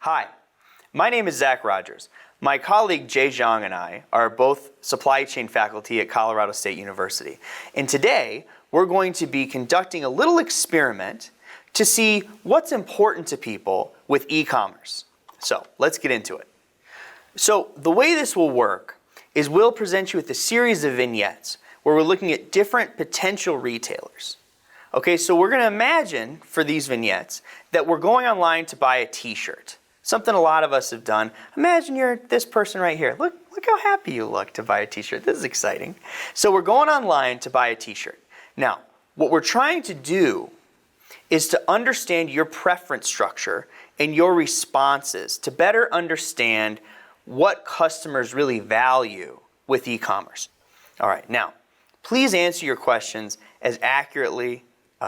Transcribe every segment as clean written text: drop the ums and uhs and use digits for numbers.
Hi, my name is Zach Rogers. My colleague Jay Zhang and I are both supply chain faculty at Colorado State University. And today, we're going to be conducting a little experiment to see what's important to people with e-commerce. So let's get into it. So the way this will work is we'll present you with a series of vignettes where we're looking at different potential retailers. Okay, so we're going to imagine for these vignettes that we're going online to buy a t-shirt. Something a lot of us have done. Imagine you're this person right here. Look how happy you look to buy a t-shirt. This is exciting. So we're going online to buy a t-shirt. Now, what we're trying to do is to understand your preference structure and your responses to better understand what customers really value with e-commerce. All right, now, please answer your questions as accurately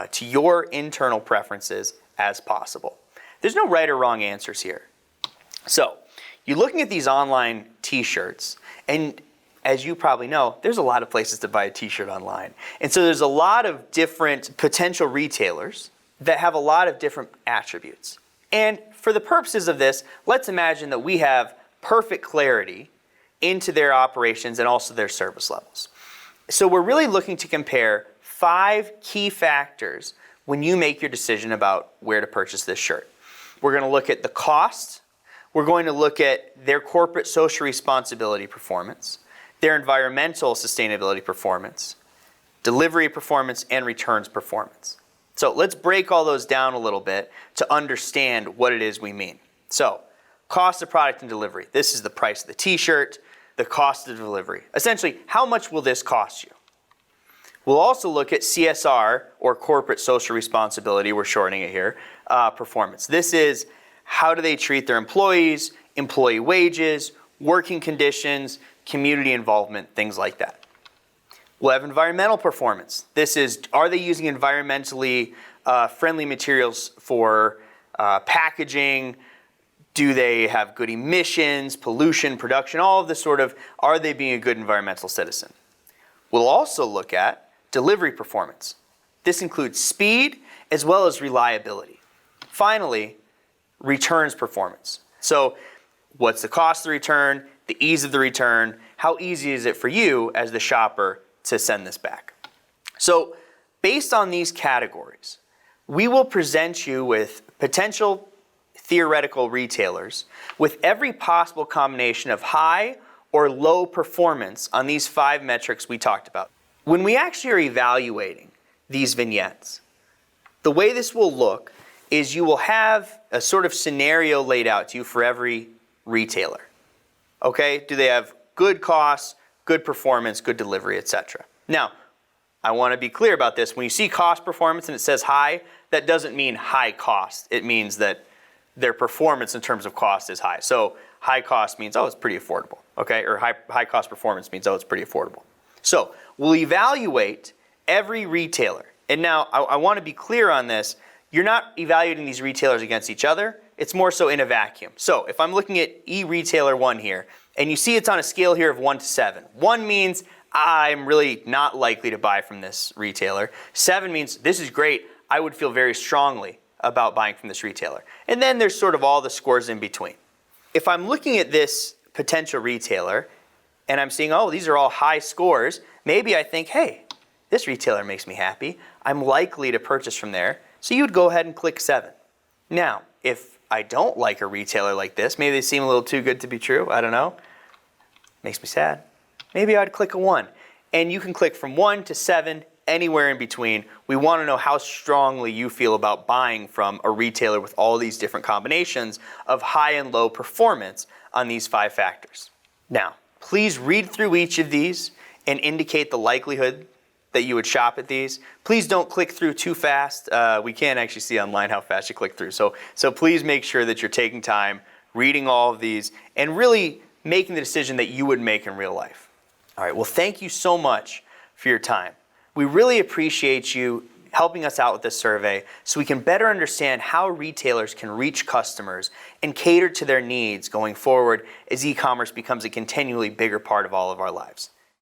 to your internal preferences as possible. There's no right or wrong answers here. So, you're looking at these online t-shirts, and as you probably know, there's a lot of places to buy a t-shirt online. And so there's a lot of different potential retailers that have a lot of different attributes. And for the purposes of this, let's imagine that we have perfect clarity into their operations and also their service levels. So we're really looking to compare 5 key factors when you make your decision about where to purchase this shirt. We're going to look at the cost. We're going to look at their corporate social responsibility performance, their environmental sustainability performance, delivery performance, and returns performance. So let's break all those down a little bit to understand what it is we mean. So, cost of product and delivery. This is the price of the t-shirt, the cost of delivery. Essentially, how much will this cost you? We'll also look at CSR, or corporate social responsibility, we're shortening it here, performance. This is how do they treat their employees, employee wages, working conditions, community involvement, things like that. We'll have environmental performance. This is, are they using environmentally friendly materials for packaging? Do they have good emissions, pollution, production, all of this sort of, are they being a good environmental citizen? We'll also look at delivery performance. This includes speed as well as reliability. Finally, returns performance. So what's the cost of the return, the ease of the return, how easy is it for you as the shopper to send this back? So based on these categories, we will present you with potential theoretical retailers with every possible combination of high or low performance on these 5 metrics we talked about. When we actually are evaluating these vignettes, the way this will look is you will have a sort of scenario laid out to you for every retailer. Okay? Do they have good costs, good performance, good delivery, etc.? Now, I want to be clear about this. When you see cost performance and it says high, that doesn't mean high cost. It means that their performance in terms of cost is high. So high cost means, oh, it's pretty affordable. Okay? Or high cost performance means, oh, it's pretty affordable. So we'll evaluate every retailer. And now I want to be clear on this. You're not evaluating these retailers against each other. It's more so in a vacuum. So if I'm looking at e-retailer 1 here, and you see it's on a scale here of 1 to 7. 1 means I'm really not likely to buy from this retailer. 7 means this is great. I would feel very strongly about buying from this retailer. And then there's sort of all the scores in between. If I'm looking at this potential retailer and I'm seeing, oh, these are all high scores, maybe I think, hey, this retailer makes me happy. I'm likely to purchase from there. So you would go ahead and click 7. Now, if I don't like a retailer like this, maybe they seem a little too good to be true, I don't know, makes me sad, maybe I'd click a 1. And you can click from 1 to 7, anywhere in between. We want to know how strongly you feel about buying from a retailer with all these different combinations of high and low performance on these 5 factors. Now, please read through each of these and indicate the likelihood that you would shop at these. Please don't click through too fast. We can't actually see online how fast you click through. So please make sure that you're taking time, reading all of these, and really making the decision that you would make in real life. All right, well, thank you so much for your time. We really appreciate you helping us out with this survey so we can better understand how retailers can reach customers and cater to their needs going forward as e-commerce becomes a continually bigger part of all of our lives.